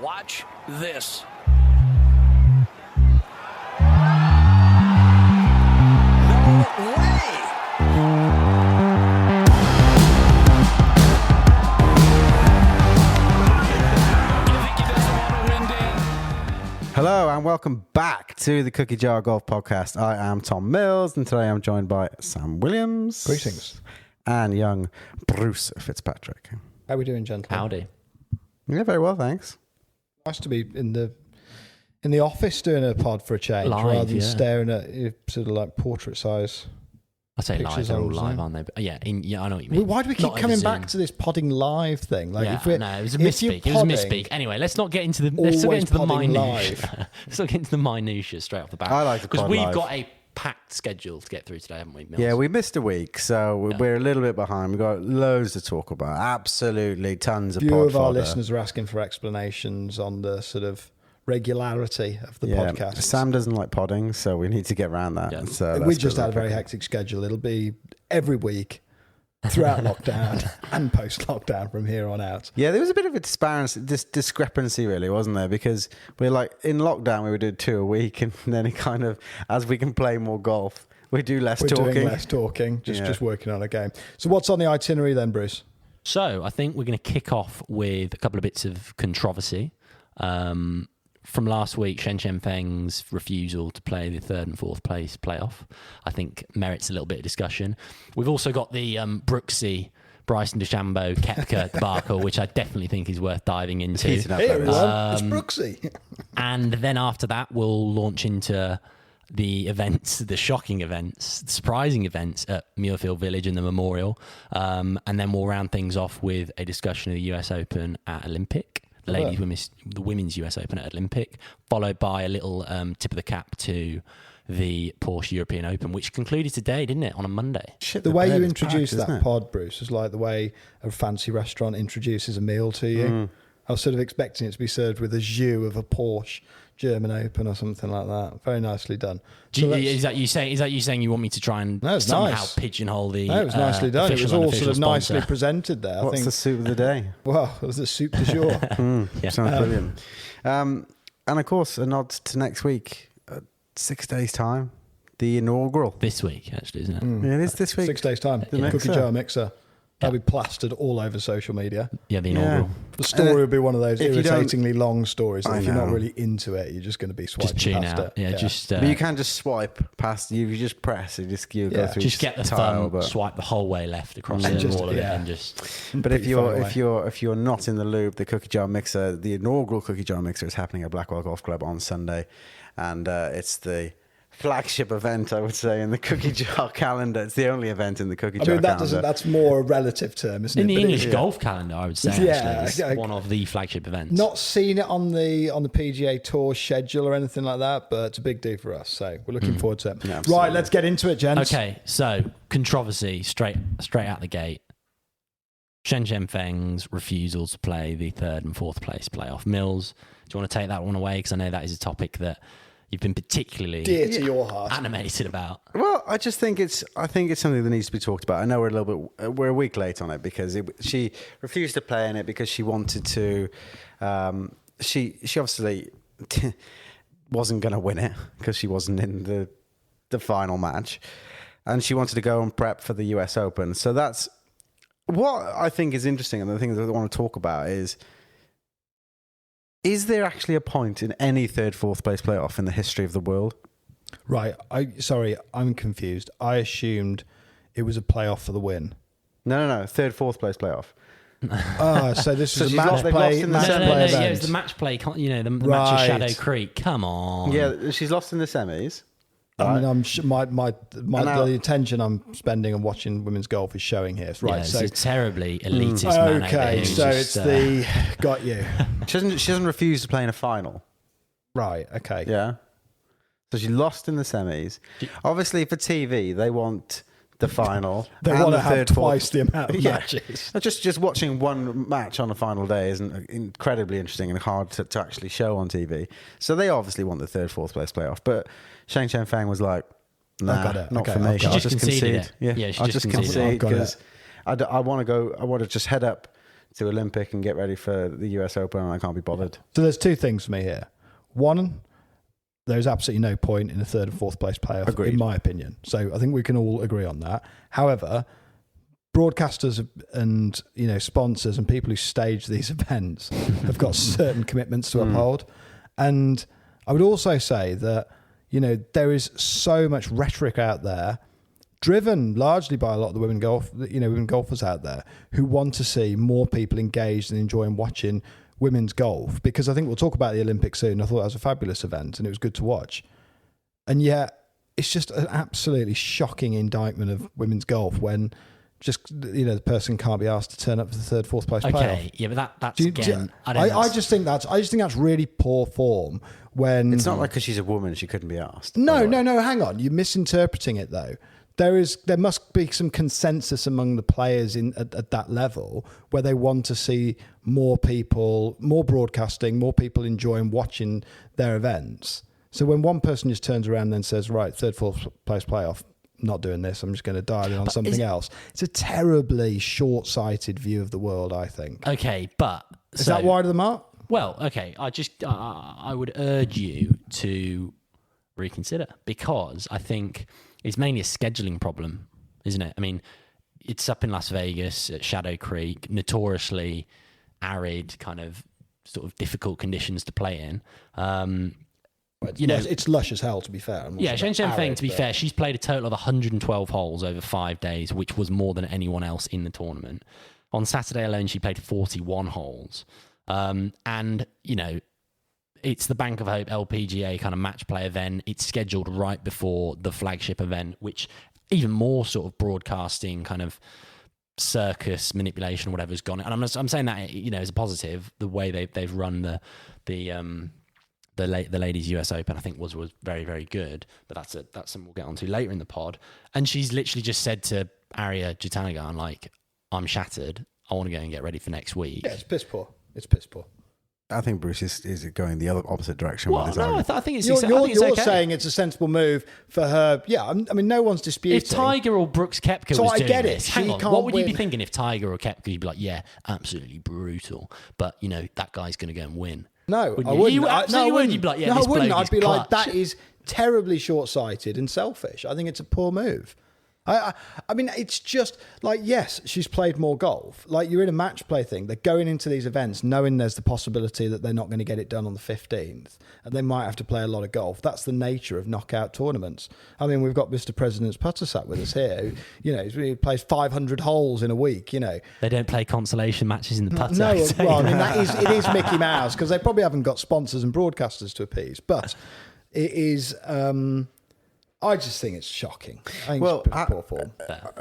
Watch this. No way! Hello and welcome back to the Cookie Jar Golf Podcast. I am Tom Mills and today I'm joined by Sam Williams. Greetings. And young Bruce Fitzpatrick. How are we doing, gentlemen? Howdy. Yeah, very well, thanks. Nice to be in the office doing a pod for a change, Live, rather than yeah. staring at sort of like portrait size. I say live, Pictures they're all on live, Zoom. aren't they? But I know what you mean. Why do we keep Not over coming Zoom. back to this podding live thing? Like, Yeah, if we're, no, it was a if you're misspeak. It was a podding, misspeak. Anyway, let's not get into the podding live. Let's not get into the minutiae straight off the bat. I like to because pod we've live. got a packed schedule to get through today, haven't we, Mills? Yeah, we missed a week, so we're a little bit behind. We've got loads to talk about. Absolutely, tons of A few pod of our fodder. listeners are asking for explanations on the sort of regularity of the Yeah, podcast. Sam doesn't like podding, so we need to get around that. Yeah. So We that's just good. had a very hectic schedule. It'll be every week throughout lockdown and post-lockdown from here on out. Yeah, there was a bit of a discrepancy, really, wasn't there? Because we're like, in lockdown, we would do 2 a week, and then it kind of, as we can play more golf, we do less We're talking. doing less talking, Yeah. just working on a game. So what's on the itinerary then, Bruce? So I think we're going to kick off with a couple of bits of controversy. From last week, Shen Feng's refusal to play the third and fourth place playoff, I think merits a little bit of discussion. We've also got the Brooksy, Bryson DeChambeau, Koepka debacle, which I definitely think is worth diving into. Heating up Hey over everyone, this. it's Brooksy. And then after that, we'll launch into the events, the shocking events, the surprising events at Muirfield Village and the Memorial. And then we'll round things off with a discussion of the US Open at Olympic, the women's US Open at Olympic, followed by a little tip of the cap to the Porsche European Open, which concluded today, didn't it, on a Monday? Shit, The way bed you is introduced packed, that isn't it? pod, Bruce, is like the way a fancy restaurant introduces a meal to you. I was sort of expecting it to be served with a jus of a Porsche German Open or something like that. Very nicely done. So let's- Is that you saying you want me to try and No, it's somehow nice. pigeonhole the no, it was nicely done. It was official, all unofficial sort of nicely sponsor? presented there. I What's think. the soup of the day? Well, it was the soup du jour. Sounds brilliant. And of course, a nod to next week, 6 days' time, the inaugural. This week, actually, isn't it? Yeah, it is this week. 6 days' time. The Cookie mixer. jar mixer. That'll be plastered all over social media. Yeah, the inaugural. The story would be one of those if you don't- irritatingly long stories. That I if you're not know. really into it, you're just going to be swiping Just tune past out. it. Yeah, just But you can just swipe past. You just press. You just go Yeah. through. just get the tile, thumb, but- swipe the whole way left across And just- all of it, yeah. and just But if Pretty far you're not in the loop, the Cookie Jar Mixer, the inaugural Cookie Jar Mixer is happening at Blackwell Golf Club on Sunday, and it's the flagship event, I would say, in the Cookie Jar calendar. It's the only event in the Cookie I Jar mean, that calendar. doesn't. That's more a relative term, isn't in it? the But English it's golf calendar, I would say. Yeah, actually, it's okay. one of the flagship events. not seen it on the PGA Tour schedule or anything like that, but it's a big deal for us. So we're looking forward to it. Yeah, absolutely. Right, let's get into it, gents. Okay, so controversy straight out the gate. Shen Feng's refusal to play the third and fourth place playoff. Mills, do you want to take that one away? Because I know that is a topic that you've been particularly Dear to your heart. animated about. Well, I think it's something that needs to be talked about. I know we're a week late on it because she refused to play in it because she wanted to. She obviously wasn't going to win it because she wasn't in the final match, and she wanted to go and prep for the US Open. So that's what I think is interesting, and the thing that I want to talk about is there actually a point in any third, fourth place playoff in the history of the world? Right. Sorry, I'm confused. I assumed it was a playoff for the win. No. Third, fourth place playoff. So this So is a she's match lost- they've lost play, in the match No, semis. no, play no, event. yeah, it was the match play, the match of Right. Shadow Creek. Come on. Yeah, she's lost in the semis. I mean, Right. the attention I'm spending on watching women's golf is showing here. Right. Yeah, So it's a terribly elitist man over here okay. who's So just, it's got you. She doesn't refuse to play in a final. Right. Okay. Yeah. So she lost in the semis. Obviously, for TV, they want the final. They and want the to have third, fourth- twice the amount of Yeah. matches. Just watching one match on a final day isn't incredibly interesting and hard to actually show on TV. So they obviously want the third, fourth place playoff. But Shang Feng was like, nah, got it. not Okay, for me. I've got I'll it. just She just conceded concede. it. Yeah, she I'll just just conceded it. concede I've got because I want to just head up to Olympic and get ready for the US Open, and I can't be bothered. So there's two things for me here. One, there's absolutely no point in a third and fourth place playoff, Agreed. in my opinion. So I think we can all agree on that. However, broadcasters and sponsors and people who stage these events have got certain commitments to uphold. And I would also say that there is so much rhetoric out there, driven largely by a lot of the women golfers out there who want to see more people engaged and enjoying watching women's golf, because I think we'll talk about the Olympics soon. I thought that was a fabulous event and it was good to watch. And yet it's just an absolutely shocking indictment of women's golf when the person can't be asked to turn up for the third, fourth place playoff. Okay, yeah, but that's again. I just think that's really poor form. When It's not like because she's a woman she couldn't be asked. No. Hang on, you're misinterpreting it though. There must be some consensus among the players at that level where they want to see more people, more broadcasting, more people enjoying watching their events. So when one person just turns around and then says, right, third, fourth place playoff, not doing this, I'm just going to dial in on something else. It's a terribly short-sighted view of the world, I think. Okay, but... Is that wide of the mark? Well, okay, I would urge you to reconsider, because I think it's mainly a scheduling problem, isn't it? I mean, it's up in Las Vegas at Shadow Creek, notoriously arid, kind of sort of difficult conditions to play in. It's lush as hell, to be fair. Yeah, Shen Feng, to be fair, she's played a total of 112 holes over 5 days, which was more than anyone else in the tournament. On Saturday alone, she played 41 holes. And, it's the Bank of Hope LPGA kind of match play event. It's scheduled right before the flagship event, which even more sort of broadcasting kind of circus manipulation or whatever has gone. And I'm saying that, as a positive, the way they've run the ladies US Open, I think was very, very good. But that's something we'll get onto later in the pod. And she's literally just said to Arya Jitanagarn, like, I'm shattered. I want to go and get ready for next week. Yeah, it's piss poor. It's piss poor. I think Bruce is going the other opposite direction. Well, with his no, argument. I think it's You're okay. saying it's a sensible move for her. Yeah, I mean, no one's disputing. If Tiger or Brooks Koepka So was I doing get it. this, hang She on, can't what would you be win. thinking if Tiger or Koepka? You'd be like, yeah, absolutely brutal, but that guy's going to go and win. No, Wouldn't I you? wouldn't. You absolutely would. You'd be like, yeah, no, this I wouldn't. bloke I'd is be like, clutch. that is terribly short-sighted and selfish. I think it's a poor move. I mean, it's just like, yes, she's played more golf. Like, you're in a match play thing. They're going into these events knowing there's the possibility that they're not going to get it done on the 15th, and they might have to play a lot of golf. That's the nature of knockout tournaments. I mean, we've got Mr. President's putter sat with us here. He plays 500 holes in a week. They don't play consolation matches in the putter. No, well, I mean, it is Mickey Mouse, because they probably haven't got sponsors and broadcasters to appease. But it is. I just think it's shocking. I think it's pretty poor form.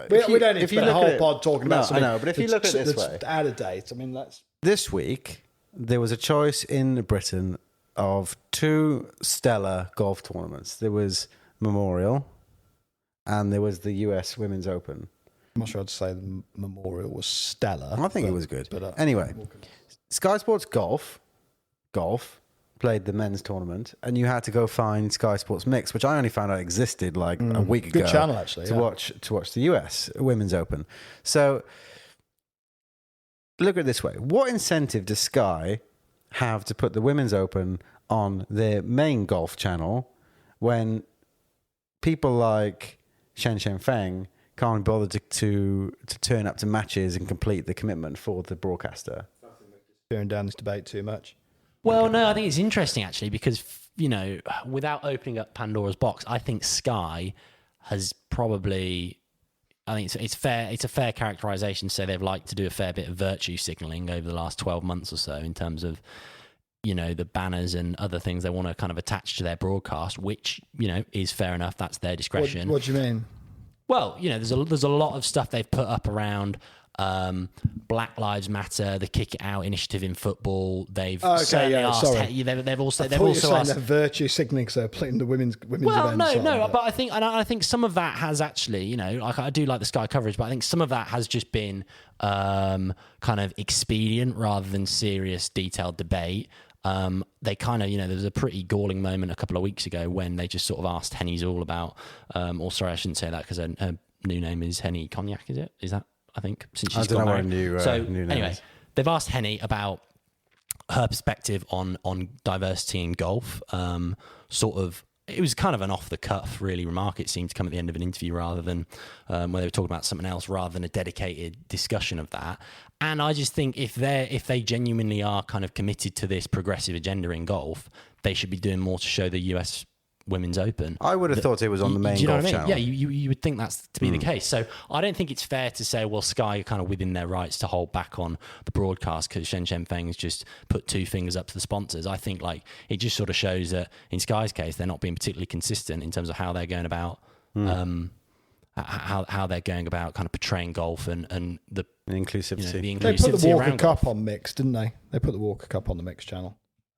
We don't need to spend a whole pod talking about something. I know, but if you look at it this way, out of date. I mean, this week there was a choice in Britain of two stellar golf tournaments. There was Memorial, and there was the US Women's Open. I'm not sure I'd say the Memorial was stellar. I think it was good. But anyway, Sky Sports Golf played the men's tournament, and you had to go find Sky Sports Mix, which I only found out existed like a week ago. Good channel, actually, to watch the US Women's Open. So look at it this way: what incentive does Sky have to put the Women's Open on their main golf channel when people like Shen Feng can't bother to turn up to matches and complete the commitment for the broadcaster? Steering down this debate too much. Well, no, I think it's interesting actually, because without opening up Pandora's box, I think Sky has probably. I think it's fair. It's a fair characterization to say they've liked to do a fair bit of virtue signaling over the last 12 months or so in terms of the banners and other things they want to kind of attach to their broadcast, which is fair enough. That's their discretion. What do you mean? Well, there's a lot of stuff they've put up around. Black Lives Matter, the Kick It Out initiative in football. They've certainly asked. Sorry. They've also saying asked. they're virtue signaling because they're playing the women's Well, events. but I think some of that has actually, like I do like the Sky coverage, but I think some of that has just been kind of expedient rather than serious, detailed debate. They kind of, there was a pretty galling moment a couple of weeks ago when they just sort of asked Henny's all about. Or sorry, I shouldn't say that because her new name is Henny Cognac. Is that? I think since she's gone married. New so name anyway, is. they've asked Henny about her perspective on diversity in golf. Sort of, it was kind of an off the cuff, really remark. It seemed to come at the end of an interview rather than where they were talking about something else, rather than a dedicated discussion of that. And I just think if they genuinely are kind of committed to this progressive agenda in golf, they should be doing more to show the US Women's Open. I would have thought it was on the main do you know golf what I mean? channel. Yeah, you would think that's to be the case. So I don't think it's fair to say, well, Sky are kind of within their rights to hold back on the broadcast because Shen Feng's just put two fingers up to the sponsors. I think like it just sort of shows that in Sky's case, they're not being particularly consistent in terms of how they're going about how they're going about kind of portraying golf and the inclusivity. the They put the inclusivity Walker around Cup golf. on mix, didn't they? They put the Walker Cup on the mix channel.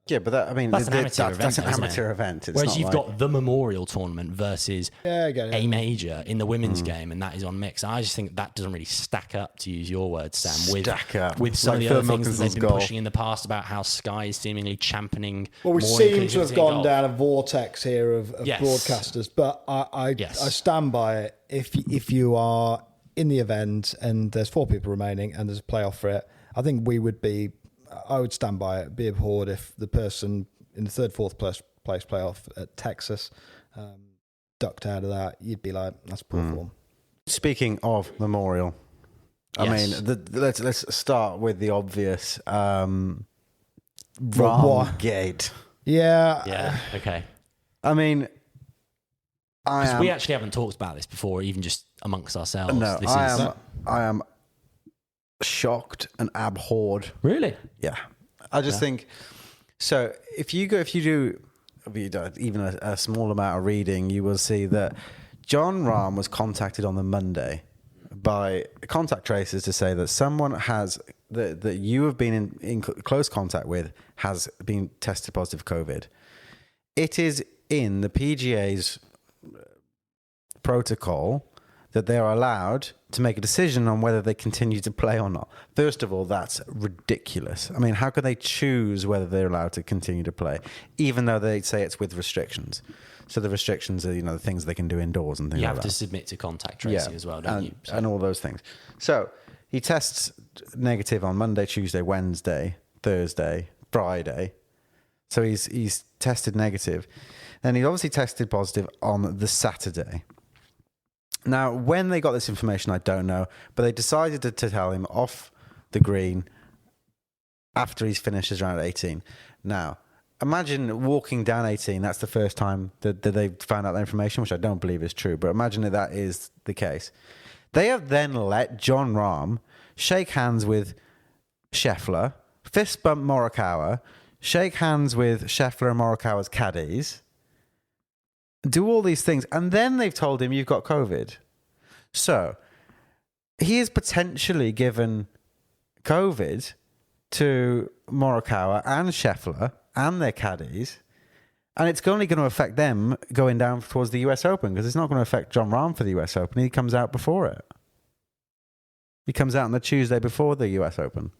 Yeah, but that, I mean, That's an amateur event. That's an though, isn't it? amateur event. It's Whereas not you've like, got the Memorial Tournament versus Yeah, I get it. a major in the women's game, and that is on mix. I just think that doesn't really stack up, to use your words, Sam, Stack up. with some Like of the other Phil things that they've been Mickelson's pushing in the past about how Sky is seemingly championing. Well, we more seem to have inclusivity in gone golf. down a vortex here of Yes. broadcasters, but I Yes. stand by it. If you are in the event and there's 4 people remaining and there's a playoff for it, I think I would stand by it. Be abhorred if the person in the 3rd, 4th place playoff at Texas ducked out of that. You'd be like, that's poor form. Speaking of Memorial, I Yes. mean, let's start with the obvious. What? Rahm gate. Yeah. Yeah, okay. I mean, I Because am. we actually haven't talked about this before, even just amongst ourselves. No, This I am shocked and abhorred. Really? Yeah, I just think so. If you do even a small amount of reading, you will see that John Rahm was contacted on the Monday by contact tracers to say that someone that you have been in close contact with has been tested positive for COVID. It is in the PGA's protocol that they are allowed to make a decision on whether they continue to play or not. First of all, that's ridiculous. I mean, how could they choose whether they're allowed to continue to play, even though they say it's with restrictions? So the restrictions are, the things they can do indoors and things You like have that. to submit to contact tracing as well, don't and, you? So- and all those things. So he tests negative on Monday, Tuesday, Wednesday, Thursday, Friday. So he's tested negative. And he obviously tested positive on the Saturday. Now, when they got this information, I don't know, but they decided to tell him off the green after he's finished his round at 18. Now, imagine walking down 18. That's the first time that they found out that information, which I don't believe is true, but imagine that that is the case. They have then let John Rahm shake hands with Scheffler, fist bump Morikawa, shake hands with Scheffler and Morikawa's caddies, do all these things, and then they've told him you've got COVID. So he is potentially given COVID to Morikawa and Scheffler and their caddies, and it's only going to affect them going down towards the US Open, because it's not going to affect John Rahm for the US Open. He comes out before it. He comes out on the Tuesday before the US Open.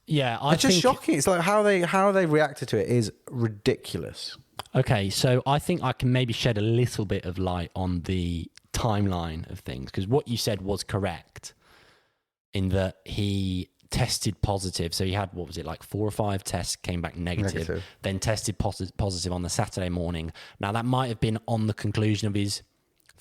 Yeah, It's just shocking. It's like how they reacted to it is ridiculous. Okay, so I think I can maybe shed a little bit of light on the timeline of things, because what you said was correct in that he tested positive. So he had, 4 or 5 tests, came back negative. Then tested positive on the Saturday morning. Now, that might have been on the conclusion of his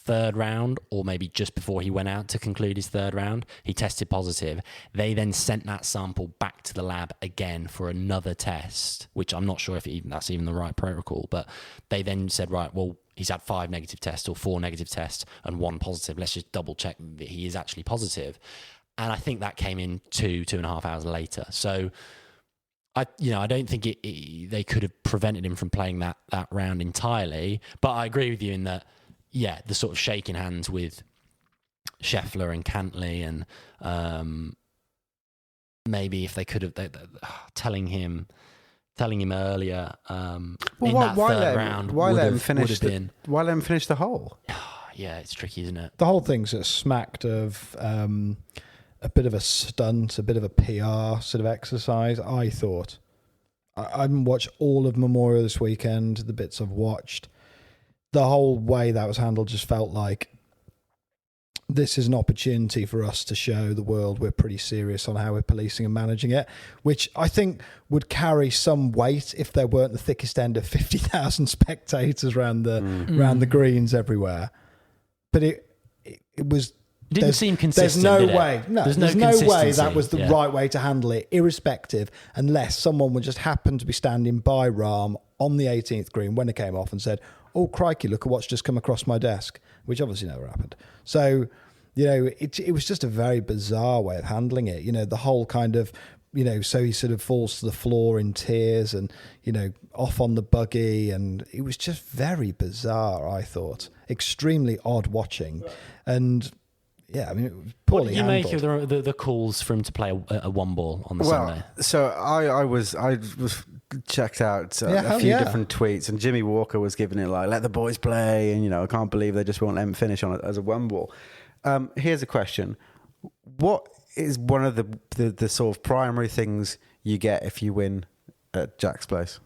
3rd round, or maybe just before he went out to conclude his 3rd round. He tested positive. They then sent that sample back to the lab again for another test, which I'm not sure if that's even the right protocol, but they then said, right, well, he's had 5 negative tests or 4 negative tests and 1 positive. Let's just double check that he is actually positive. And I think that came in 2.5 hours later. So I don't think they could have prevented him from playing that round entirely. But I agree with you in that, yeah, the sort of shaking hands with Scheffler and Cantley, and maybe if they could have telling him earlier in that 3rd round why would let him have finish been. why let him finish the hole? Yeah, it's tricky, isn't it? The whole thing's smacked of a bit of a stunt, a bit of a PR sort of exercise, I thought. I didn't watch all of Memorial this weekend, the bits I've watched. The whole way that was handled just felt like this is an opportunity for us to show the world we're pretty serious on how we're policing and managing it, which I think would carry some weight if there weren't the thickest end of 50,000 spectators around the greens everywhere. But it was... Didn't seem consistent. There's no way. No, there's no way that was the yeah. right way to handle it, irrespective, unless someone would just happen to be standing by Rahm on the 18th green when it came off and said, "Oh crikey, look at what's just come across my desk," which obviously never happened. So, it was just a very bizarre way of handling it. The whole kind of, so he sort of falls to the floor in tears and, off on the buggy, and it was just very bizarre. I thought extremely odd watching, and. Yeah, I mean, it was poorly What did you handled. make of the calls for him to play a one ball on the Sunday? So I was checked out a few different tweets, and Jimmy Walker was giving it like, "Let the boys play," and I can't believe they just won't let him finish on it as a one ball. Here's a question: what is one of the sort of primary things you get if you win at Jack's place?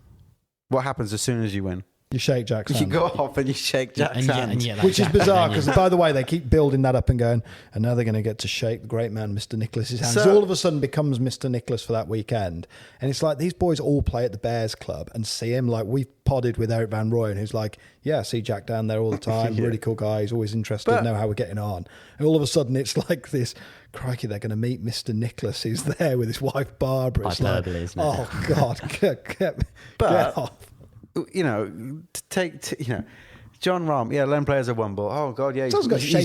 What happens as soon as you win? You shake Jack's hand. You go off and you shake Jack's hand. Which is bizarre because, by the way, they keep building that up and going, and now they're going to get to shake the great man, Mr. Nicklaus's hand. So all of a sudden becomes Mr. Nicklaus for that weekend. And it's like these boys all play at the Bears Club and see him. Like, we've podded with Eric Van Rooyen, who's like, yeah, I see Jack down there all the time. Really cool guy. He's always interested, know how we're getting on. And all of a sudden it's like this, crikey, they're going to meet Mr. Nicholas, who's there with his wife, Barbara. It's Hyperbole, like, isn't it? oh, God, get off. John Rahm, let him play as a one ball. Oh God, yeah, he's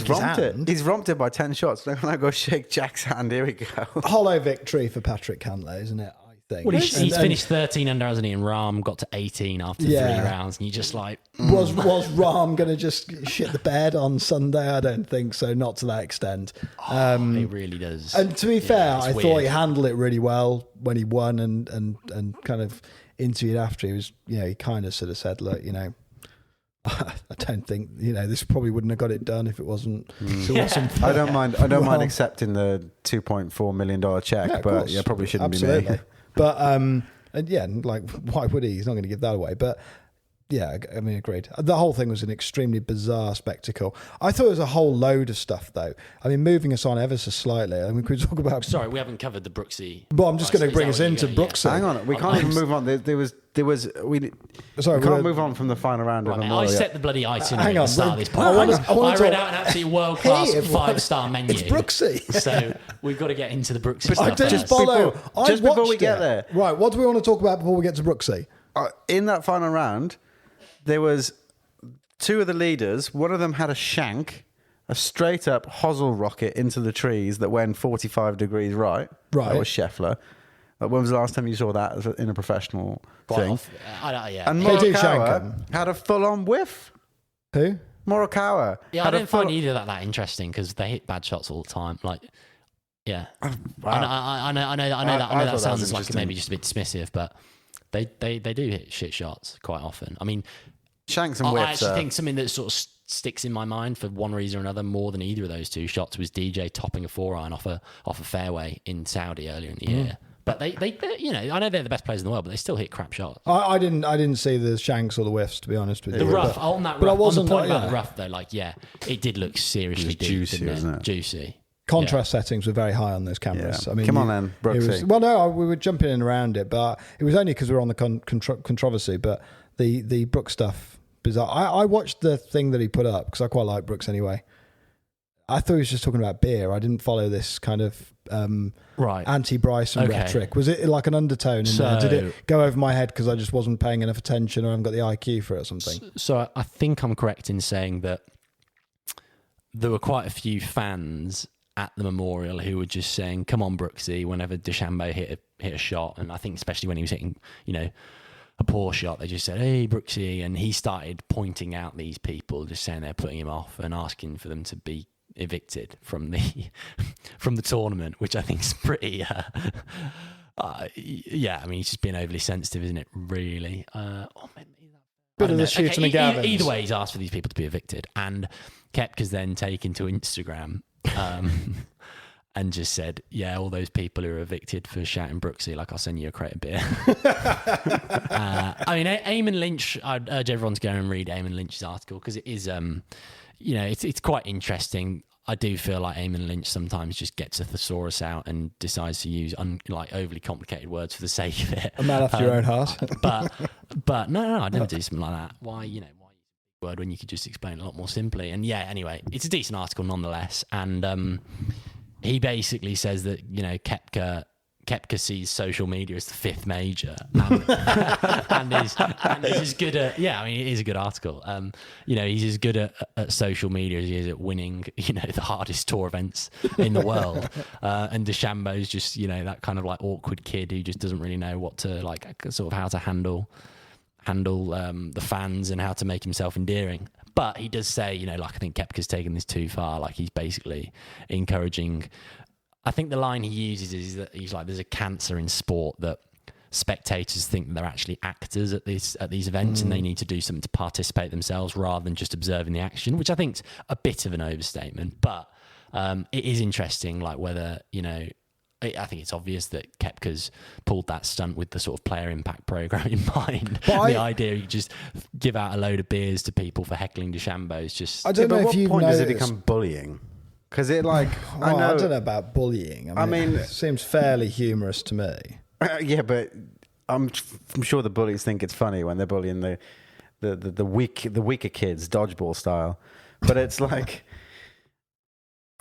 romped it. He's romped it by 10 shots. Now go shake Jack's hand. Here we go. Hollow victory for Patrick Cantlay, isn't it? I think. Well, he's finished 13 under, hasn't he? And Rahm got to 18 after 3 rounds, and you just like was Rahm going to just shit the bed on Sunday? I don't think so. Not to that extent. It really does. And to be fair, I weird. thought he handled it really well when he won, and kind of interviewed after. He was, he kind of sort of said, look, I don't think this probably wouldn't have got it done if it wasn't. I don't mind. I don't mind accepting the $2.4 million check, but probably shouldn't Absolutely. be me. But and why would he? He's not going to give that away. But yeah, I mean, agreed. The whole thing was an extremely bizarre spectacle. I thought it was a whole load of stuff, though. I mean, moving us on ever so slightly. I mean, could we talk about? Sorry, we haven't covered the Brooksy. Well, I'm just going to bring us into Brooksy. Hang on, we can't even move on. We can't move on from the final round. Right, I set the bloody itinerary at the start of this I podcast. I read out an absolute world-class 5-star menu. It's Brooksy. So we've got to get into the Brooksy stuff. I didn't follow. Just before we get there. Right, what do we want to talk about before we get to Brooksy? In that final round, there was 2 of the leaders. One of them had a shank, a straight up hosel rocket into the trees that went 45 degrees right. Right. That was Scheffler. When was the last time you saw that in a professional thing? And They do shank Morikawa 'em. had a full on whiff. Who? Morikawa. Yeah, I didn't find either that interesting because they hit bad shots all the time. Like, yeah, Wow. I know thought that sounds was like interesting. maybe just a bit dismissive, but they do hit shit shots quite often. I mean, Shanks and I whiffs. actually think something that sort of sticks in my mind for one reason or another more than either of those 2 shots was DJ topping a 4-iron off a fairway in Saudi earlier in the year. But they I know they're the best players in the world, but they still hit crap shots. I didn't see the shanks or the whiffs, to be honest with you. The rough on that, but rough, I wasn't on the point yeah. about the rough though. It did look seriously It was deep, juicy, didn't wasn't it? Juicy. Contrast settings were very high on those cameras. Yeah. I mean, Come on then, Brooksy. We were jumping in around it, but it was only because we were on the controversy. But the Brooks stuff, bizarre. I watched the thing that he put up because I quite like Brooks anyway. I thought he was just talking about beer. I didn't follow this kind of anti-Bryson rhetoric. Was it like an undertone in there? Did it go over my head because I just wasn't paying enough attention or I haven't got the IQ for it or something? So I think I'm correct in saying that there were quite a few fans at the Memorial who were just saying, "Come on, Brooksy," whenever DeChambeau hit a shot, and I think especially when he was hitting, a poor shot, they just said, "Hey, Brooksy," and he started pointing out these people, just saying they're putting him off and asking for them to be evicted from the tournament, which I think is pretty. I mean, he's just being overly sensitive, isn't it? Really. Bit of the shooting and Gavins. Either way, he's asked for these people to be evicted, and Koepka's then taken to Instagram and just said, "Yeah, all those people who are evicted for shouting Brooksy, like I'll send you a crate of beer." I mean, Eamon Lynch. I'd urge everyone to go and read Eamon Lynch's article because it is, it's quite interesting. I do feel like Eamon Lynch sometimes just gets a thesaurus out and decides to use like overly complicated words for the sake of it. A man after your own heart. but no, I never do something like that. Why use a word when you could just explain it a lot more simply? And yeah, anyway, it's a decent article nonetheless. And he basically says that, you know, Koepka sees social media as the fifth major and is as good at, I mean, it is a good article. You know, he's as good at social media as he is at winning, you know, the hardest tour events in the world. And DeChambeau's just, you know, that kind of like awkward kid who just doesn't really know what to like, sort of how to handle the fans and how to make himself endearing. But he does say, you know, like, I think Koepka's taken this too far. Like, he's basically encouraging. I think the line he uses is that he's like, there's a cancer in sport that spectators think that they're actually actors at these events and they need to do something to participate themselves rather than just observing the action, which I think's a bit of an overstatement. But it is interesting, like, whether, you know, I think it's obvious that Koepka's pulled that stunt with the sort of player impact program in mind. The idea you just give out a load of beers to people for heckling DeChambeau is just... I don't know at if what you point does it noticed- become bullying? Because it like... I don't know about bullying. I mean, it seems fairly humorous to me. Yeah, but I'm sure the bullies think it's funny when they're bullying the weaker kids, dodgeball style. But it's like...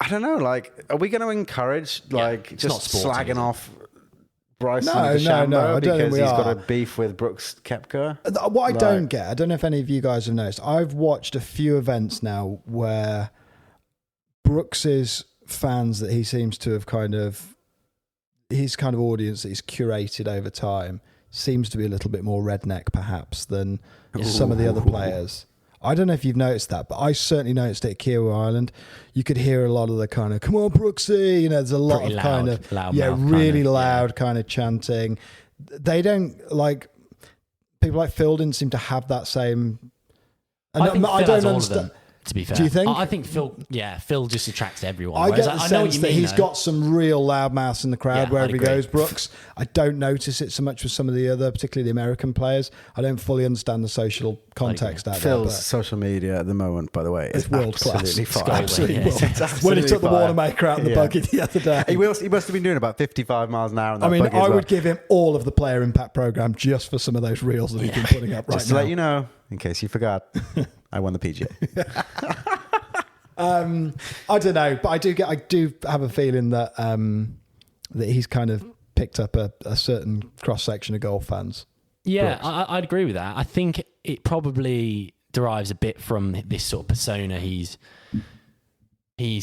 I don't know, like, are we going to encourage, like, just not sporting, slagging off Bryson No, DeChambeau I don't think because we he's got are. a beef with Brooks Koepka? What I don't get, I don't know if any of you guys have noticed, I've watched a few events now where Brooks's fans that he seems to have his kind of audience that he's curated over time seems to be a little bit more redneck perhaps than some of the other players. I don't know if you've noticed that, but I certainly noticed it at Kiawah Island. You could hear a lot of the kind of, come on, Brooksy, you know, there's a lot Pretty of loud, kind of, loud yeah, mouth really kind of, loud kind of chanting. They don't, like, people like Phil didn't seem to have that same... I think Phil I has don't all understand. of them, to be fair. Do you think? I think Phil just attracts everyone. I Whereas get the I know what sense you that mean, he's though. got some real loudmouths in the crowd Yeah, wherever I'd he agree. goes, Brooks. I don't notice it so much with some of the other, particularly the American players. I don't fully understand the social context out Phil's there. social media at the moment, by the way, It's is world class. absolutely It's fire. absolutely Yeah. world It's class. When he took the absolutely fire. Wanamaker out in the Yeah. buggy the other day. He must have been doing about 55 miles an hour in that I mean, buggy as I well. would give him all of the player impact program just for some of those reels that he's been putting up right Just to now. let you know, in case you forgot, I won the PGA. I don't know, but I do have a feeling that that he's kind of picked up a certain cross section of golf fans. Yeah, Brooks. I'd agree with that. I think it probably derives a bit from this sort of persona he's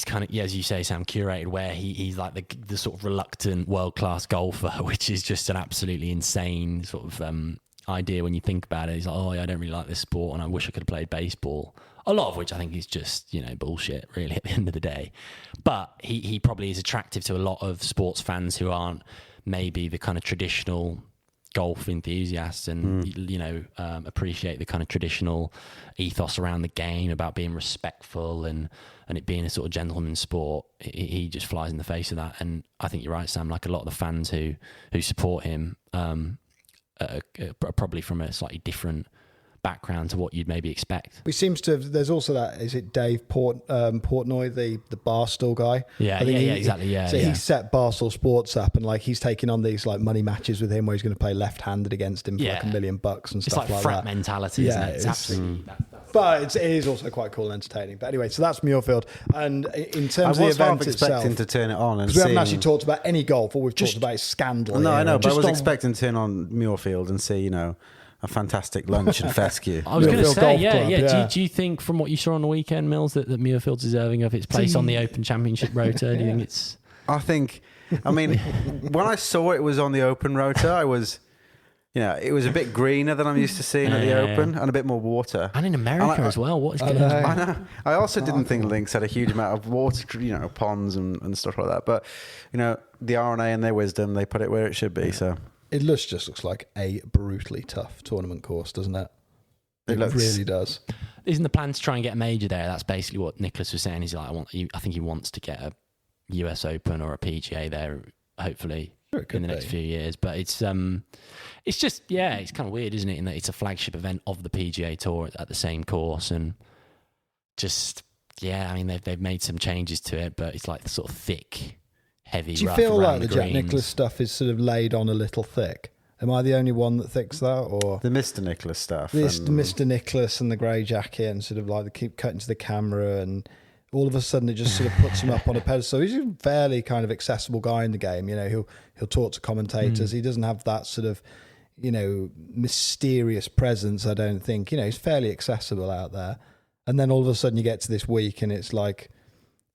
kind of, yeah, as you say, Sam, curated, where he's like the sort of reluctant world-class golfer, which is just an absolutely insane sort of idea when you think about it. He's like, oh, yeah, I don't really like this sport and I wish I could have played baseball. A lot of which I think is just, you know, bullshit, really, at the end of the day. But he probably is attractive to a lot of sports fans who aren't maybe the kind of traditional golf enthusiasts and, you know, appreciate the kind of traditional ethos around the game about being respectful and it being a sort of gentleman's sport. He just flies in the face of that. And I think you're right, Sam, like a lot of the fans who support him are probably from a slightly different background to what you'd maybe expect. He seems to have, there's also that, is it Dave Portnoy, the Barstool guy? Yeah, I think exactly. Yeah, so yeah. he set Barstool Sports up and like he's taking on these like money matches with him where he's going to play left-handed against him for like $1 million and It's stuff like like frat that. mentality, isn't it? It's absolutely... But it is also quite cool and entertaining. But anyway, so that's Muirfield. And in I terms of was the half event expecting itself, to turn it on and because we haven't see. actually talked about any golf. All we've talked about is scandal. No, I here. know, but I Just was on- expecting to turn on Muirfield and see, you know, a fantastic lunch and fescue. I was going to Muirfield say, Golf yeah. Club, Do you think from what you saw on the weekend, Mills, that Muirfield's deserving of its place on the Open Championship rota? Do you think it's... I mean, when I saw it was on the Open rota, I was, you know, it was a bit greener than I'm used to seeing at the Open and a bit more water. And in America as well. What is going on? I know. I also didn't think links had a huge amount of water, you know, ponds and stuff like that. But, you know, the RNA and their wisdom, they put it where it should be. So It just looks like a brutally tough tournament course, doesn't it? It looks- really does. Isn't the plan to try and get a major there? That's basically what Nicholas was saying. He's like, I think he wants to get a US Open or a PGA there, hopefully, Sure, it could in the next be. few years. But it's just, yeah, it's kind of weird, isn't it? In that it's a flagship event of the PGA Tour at the same course, and just, Yeah, I mean they've made some changes to it, but it's like the sort of thick, heavy. Do you rough feel around like the Jack greens. Nicklaus stuff is sort of laid on a little thick? Am I the only one that thinks that, or The Mr. Nicholas stuff. this and- Mr. Nicholas and the grey jacket and sort of like they keep cutting to the camera and all of a sudden it just sort of puts him up on a pedestal. He's a fairly kind of accessible guy in the game. You know, he'll talk to commentators. He doesn't have that sort of, you know, mysterious presence, I don't think. You know, he's fairly accessible out there. And then all of a sudden you get to this week and it's like,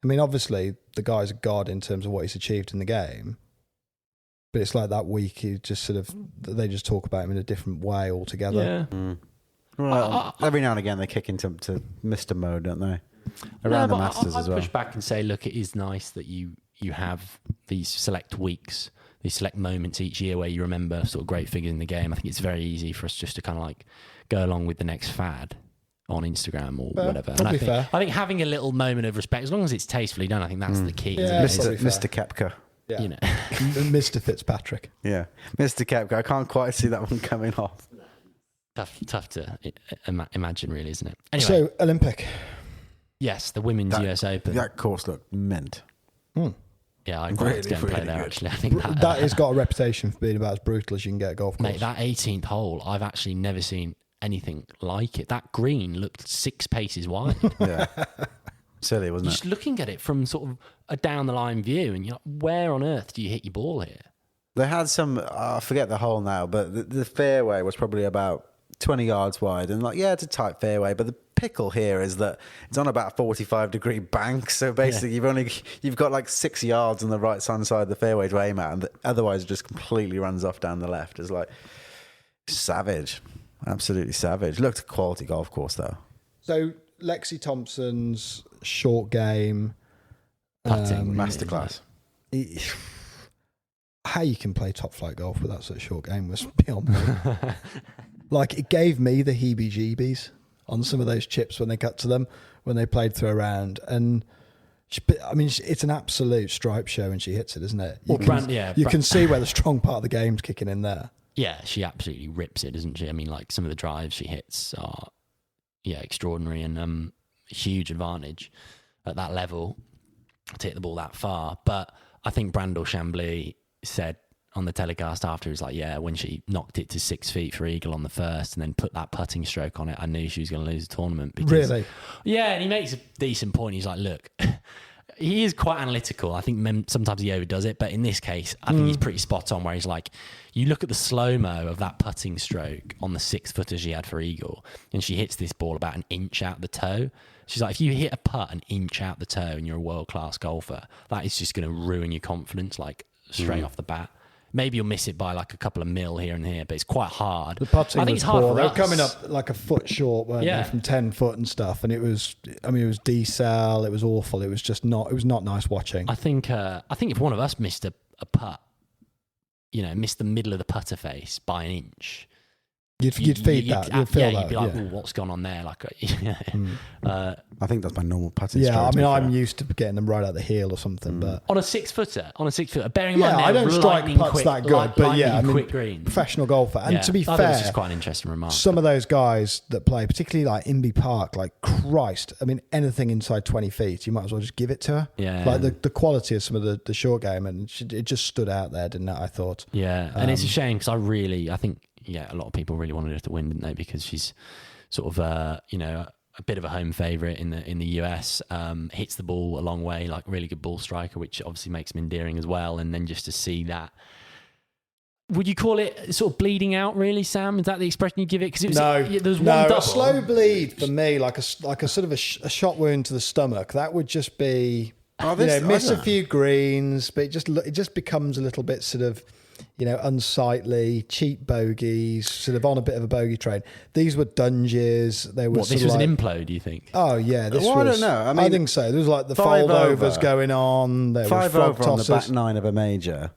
I mean, obviously the guy's a god in terms of what he's achieved in the game. But it's like that week he just sort of, they just talk about him in a different way altogether. Yeah. Well, every now and again they kick into Mr. mode, don't they? Around the Masters as well. I push back and say, look, it is nice that you have these select weeks, these select moments each year where you remember sort of great figures in the game. I think it's very easy for us just to kind of like go along with the next fad on Instagram or whatever. And I think having a little moment of respect, as long as it's tastefully done, I think that's the key. Yeah, Mr. Kepka. Yeah. You know. Mr. Fitzpatrick. Yeah. Mr. Kepka. I can't quite see that one coming off. Tough to imagine, really, isn't it? Anyway, So, Olympic. yes, the women's US Open. That course looked mint. Yeah, I'd like to go and play there, good. actually. I think That has got a reputation for being about as brutal as you can get a golf course. mate, that 18th hole, I've actually never seen anything like it. That green looked 6 paces wide. Yeah. Silly, wasn't Just it? looking at it from sort of a down the line view, and you're like, where on earth do you hit your ball here? They had some, I forget the hole now, but the fairway was probably about 20 yards wide. And like, yeah, it's a tight fairway, but the pickle here is that it's on about a 45-degree bank. So basically, you've got like 6 yards on the right hand side of the fairway to aim at, and otherwise it just completely runs off down the left. It's like savage. Absolutely savage. Looked a quality golf course, though. So, Lexi Thompson's short game. Putting. Masterclass. How you can play top flight golf with that sort of short game was beyond me. Like, it gave me the heebie-jeebies on some of those chips when they cut to them, when they played through a round. And, I mean, it's an absolute stripe show when she hits it, isn't it? You can see where the strong part of the game's kicking in there. Yeah, she absolutely rips it, doesn't she? I mean, like, some of the drives she hits are, extraordinary and huge advantage at that level to hit the ball that far. But I think Brandel Chambly said on the telecast after, he's like, yeah, when she knocked it to 6 feet for eagle on the first and then put that putting stroke on it, I knew she was going to lose the tournament. Because, really? Yeah, and he makes a decent point. He's like, look, he is quite analytical. I think sometimes he overdoes it, but in this case, I think he's pretty spot on, where he's like, you look at the slow-mo of that putting stroke on the 6-footer she had for eagle, and she hits this ball about an inch out the toe. She's like, if you hit a putt an inch out the toe and you're a world-class golfer, that is just going to ruin your confidence, like, straight off the bat. Maybe you'll miss it by like a couple of mil here and here, but it's quite hard. The putting I think was it's hard poor. for They were us. coming up like a foot short, weren't they, from 10 foot and stuff. And it was decel. It was awful. It was just not. It was not nice watching. I think if one of us missed a putt, missed the middle of the putter face by an inch, You'd feed that. You'd feel that. You'd be like, "Oh, what's gone on there?" Like, I think that's my normal putting. Yeah, I mean, I'm used to getting them right out the heel or something. But on a 6-footer, bearing in mind, I don't strike putts that good, but yeah, I mean, quick greens. Professional golfer. And to be I fair, thought it was just quite an interesting remark. Some of those guys that play, particularly like Inby Park, like Christ, I mean, anything inside 20 feet, you might as well just give it to her. Yeah, like the quality of some of the short game, and it just stood out there, didn't it? I thought. Yeah, and it's a shame because I think. Yeah, a lot of people really wanted her to win, didn't they? Because she's sort of, a bit of a home favourite in the US. Hits the ball a long way, like really good ball striker, which obviously makes him endearing as well. And then just to see that, would you call it sort of bleeding out? Really, Sam? Is that the expression you give it? Because it was there was one double. A slow bleed for me, like a sort of a shot wound to the stomach. That would just be miss a few greens, but it just becomes a little bit sort of. Unsightly, cheap bogeys, sort of on a bit of a bogey train. These were dunges. They were. This was an implode, do you think? Oh yeah, this was. I don't know. I think so. There was like the fold overs going on. There five was over tosses. on the back nine of a major.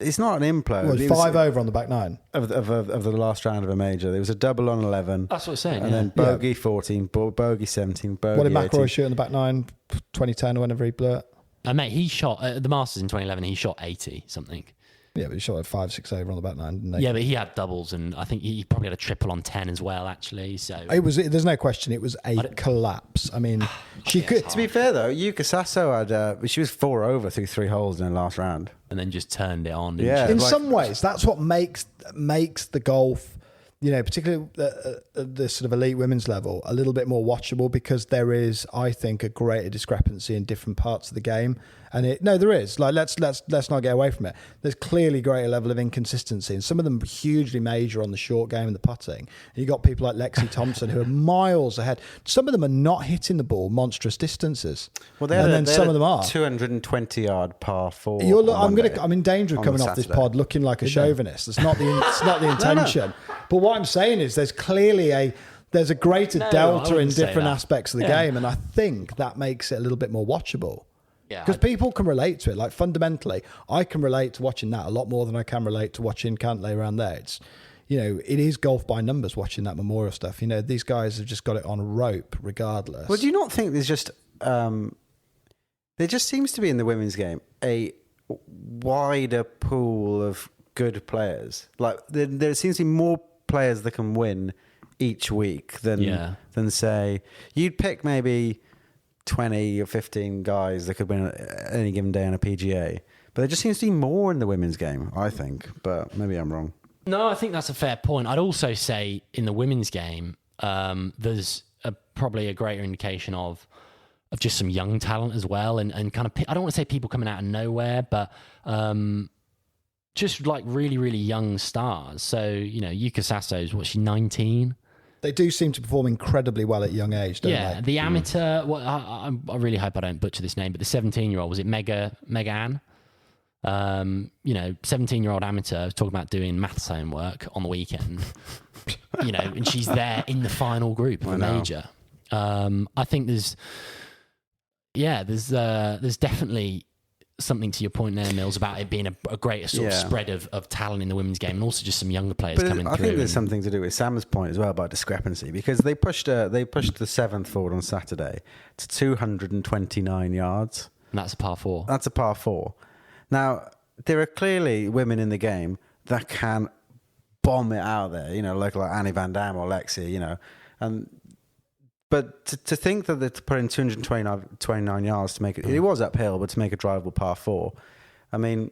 It's not an implode. Well, 5 over on the back nine of the last round of a major. There was a double on 11. That's what I'm saying. And then bogey 14, bogey 17, bogey. What did McIlroy 18. shoot on the back nine? 2010 or whenever he blew it. Mate, he shot at the Masters in 2011. He shot 80 something. Yeah, but he shot a 5-6 over on the back nine, didn't he? Yeah, but he had doubles, and I think he probably had a triple on 10 as well, actually. So There's no question, it was a collapse. I mean, she could. To be fair though, Yuka Sasso had she was 4 over through 3 holes in the last round. and then just turned it on. Yeah. In like- some ways, that's what makes the golf, particularly the sort of elite women's level, a little bit more watchable, because there is, I think, a greater discrepancy in different parts of the game. And there is. Like, let's not get away from it. There's clearly greater level of inconsistency, and some of them hugely major on the short game and the putting. And you got people like Lexi Thompson who are miles ahead. Some of them are not hitting the ball monstrous distances. Well, some of them are 220-yard par 4. I'm in danger of coming off this pod looking like a chauvinist. It's not the intention. But what I'm saying is there's clearly there's a greater delta in different aspects of the game, and I think that makes it a little bit more watchable. Yeah, Because people can relate to it. Like, fundamentally, I can relate to watching that a lot more than I can relate to watching Cantlay around there. It's, it is golf by numbers watching that Memorial stuff. These guys have just got it on a rope regardless. Well, do you not think there's just there just seems to be in the women's game a wider pool of good players? Like, there seems to be more players that can win each week than say you'd pick maybe 20 or 15 guys that could win any given day on a PGA, but there just seems to be more in the women's game, I think, but maybe I'm wrong. No, I think that's a fair point. I'd also say in the women's game, there's probably a greater indication of just some young talent as well, and kind of, I don't want to say people coming out of nowhere, but just like really, really young stars. So, Yuka Sasso's, what's she, 19? They do seem to perform incredibly well at young age, don't they? Yeah, the amateur. Well, I really hope I don't butcher this name, but the 17-year-old, was it Mega Ann? 17-year-old amateur talking about doing maths homework on the weekend. And she's there in the final group of a major. I think there's definitely something to your point there, Mills, about it being a greater sort of spread of talent in the women's game, and also just some younger players coming through. I think there's something to do with Sam's point as well about discrepancy, because they pushed the seventh forward on Saturday to 229 yards. And that's a par 4. That's a par 4. Now, there are clearly women in the game that can bomb it out there, like Annie Van Dam or Lexi, But to think that to put in 229 yards to make it was uphill, but to make a drivable par 4, I mean,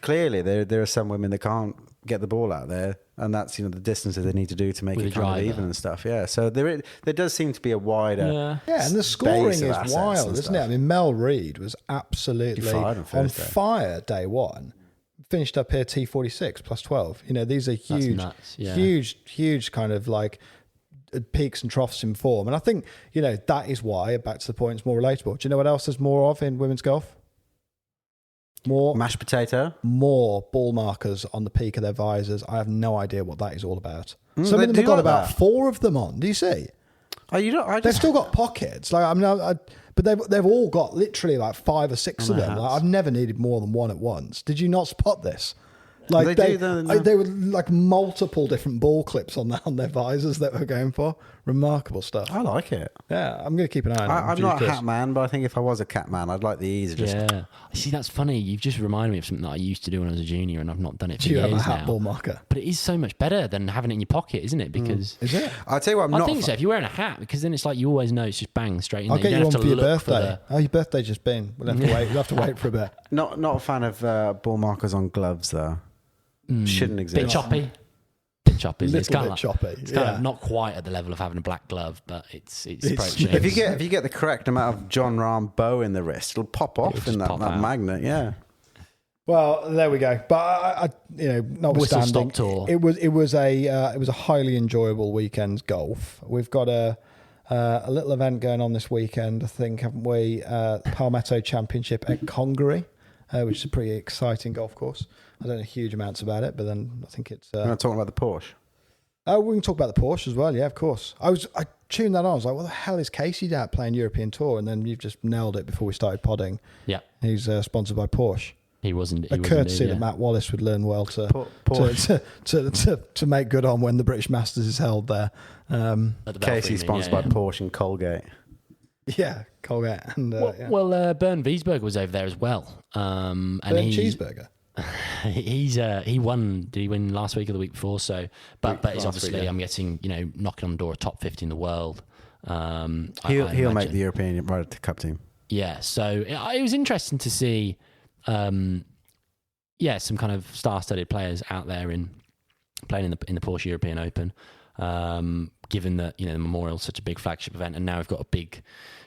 clearly there are some women that can't get the ball out there, and that's the distances they need to do to make it kind of even and stuff. Yeah, so there does seem to be a wider and the scoring is wild, isn't it? I mean, Mel Reid was absolutely on fire day one. Finished up here T46 plus 12. These are huge kind of like peaks and troughs in form, and I think that is why, back to the point, it's more relatable. Do you know what else there's more of in women's golf? More mashed potato, more ball markers on the peak of their visors. I have no idea what that is all about. Some of them have got about 4 of them on. Do you see? Oh, you don't. They've still got pockets. But they've all got literally like 5 or 6 of them. Like, I've never needed more than one at once. Did you not spot this? Like they were like multiple different ball clips on their visors that we're going for. Remarkable stuff. I like it. Yeah, I'm going to keep an eye on it. I'm not a hat man, but I think if I was a cat man, I'd like the ease of just... Yeah. See, that's funny. You've just reminded me of something that I used to do when I was a junior, and I've not done it for years now. Do you years have a hat now. ball marker? But it is so much better than having it in your pocket, isn't it? Because Is it? I'll tell you what, I think so. If you're wearing a hat, because then it's like you always know it's just bang straight in I'll there. get You you don't one have for to your look birthday. Oh, your birthday's just been. We'll have to wait. We'll have to wait for a bit. Not a fan of ball markers on gloves, though. Shouldn't exist. Bit choppy. Bit choppy. It's kind of choppy. It's kind of not quite at the level of having a black glove, but it's approaching. If you get the correct amount of John Rahm bow in the wrist, it'll pop off in that magnet. Yeah. Well, there we go. But I notwithstanding, tour. it was a highly enjoyable weekend's golf. We've got a little event going on this weekend, I think, haven't we? Palmetto Championship at Congaree, which is a pretty exciting golf course. I don't know huge amounts about it, but then I think it's... We're not talking about the Porsche. Oh, we can talk about the Porsche as well. Yeah, of course. I tuned that on. I was like, what the hell is Casey out playing European Tour? And then you've just nailed it before we started podding. Yeah. He's sponsored by Porsche. He wasn't. A courtesy that Matt Wallace would learn well to make good on when the British Masters is held there. Casey sponsored by Porsche and Colgate. Yeah, Colgate. And, Bern Wiesberger was over there as well. And Bern Cheeseburger? He won. Did he win last week or the week before? So, but he's Last obviously week, yeah. I'm getting knocking on the door of top 50 in the world. He'll make imagine. the European Ryder Cup team. Yeah, so it was interesting to see, some kind of star-studded players out there playing in the Porsche European Open. Given that the Memorial's such a big flagship event, and now we've got a big,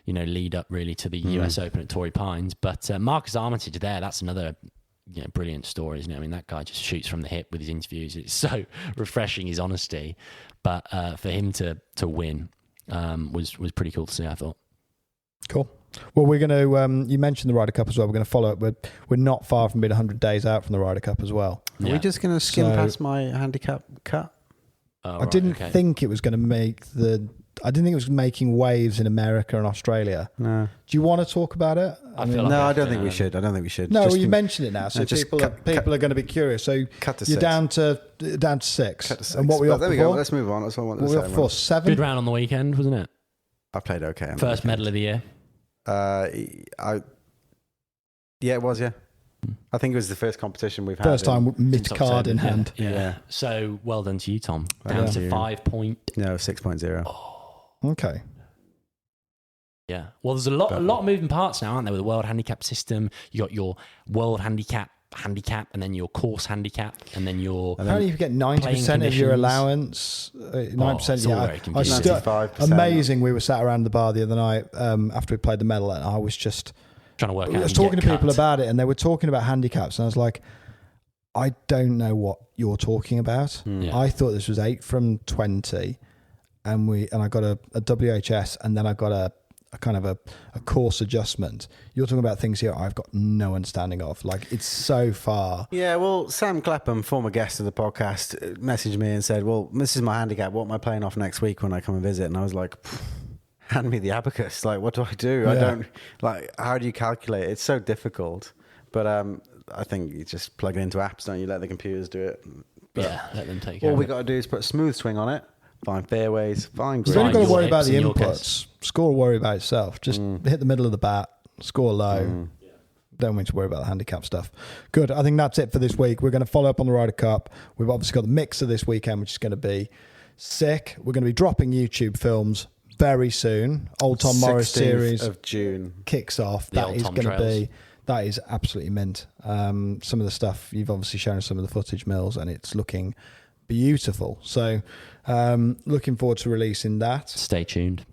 lead up really to the US Open at Torrey Pines. But Marcus Armitage that's another brilliant story, isn't it? I mean, that guy just shoots from the hip with his interviews. It's so refreshing, his honesty. But for him to win was pretty cool to see, I thought. Cool. Well, we're going to, you mentioned the Ryder Cup as well. We're going to follow up. We're not far from being 100 days out from the Ryder Cup as well. Are we just going to skim past my handicap cut? I didn't think it was going to make I didn't think it was making waves in America and Australia. No. Do you want to talk about it? I don't think we should. I don't think we should. No, you mentioned it now, so people are going to be curious. So cut to you're 6. down to 6. Cut to 6. And what we off there we before? go. Let's move on. That's what I wanted What to we say. off for? 7? Good round on the weekend, wasn't it? I played okay. First medal of the year. Yeah, it was. Yeah, I think it was the first competition we've had. First time Since mid-card in October. hand. Yeah. So well done to you, Tom. Down to 5 point. No, 6.0. Okay. Yeah. Well, there's a lot of moving parts now, aren't there, with the world handicap system? You got your world handicap, and then your course handicap, and then your. Apparently, you get 90% of your allowance. 9%. it's all very confusing. 95%. Amazing. We were sat around the bar the other night after we played the medal, and I was just trying to work out. I was talking to people about it, and they were talking about handicaps, and I was like, I don't know what you're talking about. Yeah. I thought this was 8 from 20, and I got a WHS, and then I got a kind of a course adjustment. You're talking about things here I've got no understanding of. Like, it's so far. Yeah, well, Sam Clapham, former guest of the podcast, messaged me and said, well, this is my handicap. What am I playing off next week when I come and visit? And I was like, hand me the abacus. Like, what do I do? Yeah. I don't, how do you calculate it? It's so difficult. But I think you just plug it into apps, don't you? Let the computers do it. But let them take all care we of it. got to do is put a smooth swing on it, find fairways, find You've greens. only got to your worry about hips the and your inputs. Score will worry about itself. Just hit the middle of the bat, score low. Don't need to worry about the handicap stuff. Good. I think that's it for this week. We're going to follow up on the Ryder Cup. We've obviously got the mixer this weekend, which is going to be sick. We're going to be dropping YouTube films very soon. Old Tom Morris 16th series of June kicks off. The That Old is Tom going to Trails. be. That is absolutely mint. Some of the stuff, you've obviously shown us some of the footage, Mills, and it's looking beautiful. So looking forward to releasing that. Stay tuned.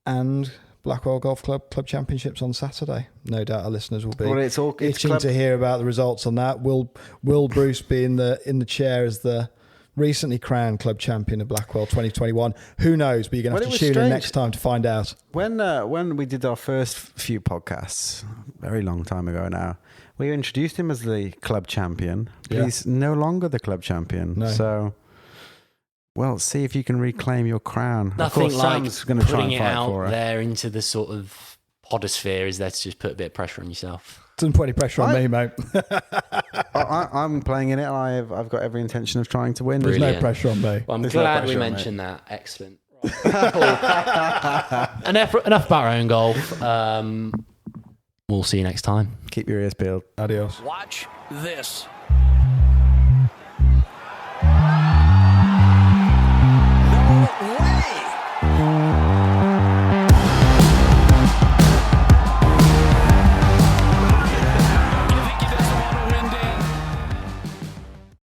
And Blackwell Golf Club Championships on Saturday. No doubt our listeners will be it's itching club- to hear about the results on that. Will Bruce be in the chair as the recently crowned club champion of Blackwell 2021? Who knows? But you're going to have to tune in next time to find out. When we did our first few podcasts, very long time ago now, we introduced him as the club champion. But he's no longer the club champion. No. So, well, see if you can reclaim your crown. Nothing of course, like Sam's going to try putting and it fight out for it. there into the sort of podosphere is there to just put a bit of pressure on yourself. Doesn't put any pressure on me, mate. I'm playing in it. And I've got every intention of trying to win. There's no Brilliant. pressure on me. Well, I'm There's no glad we pressure on mentioned that. Excellent. Right. Enough about our own golf. We'll see you next time. Keep your ears peeled. Adios. Watch this.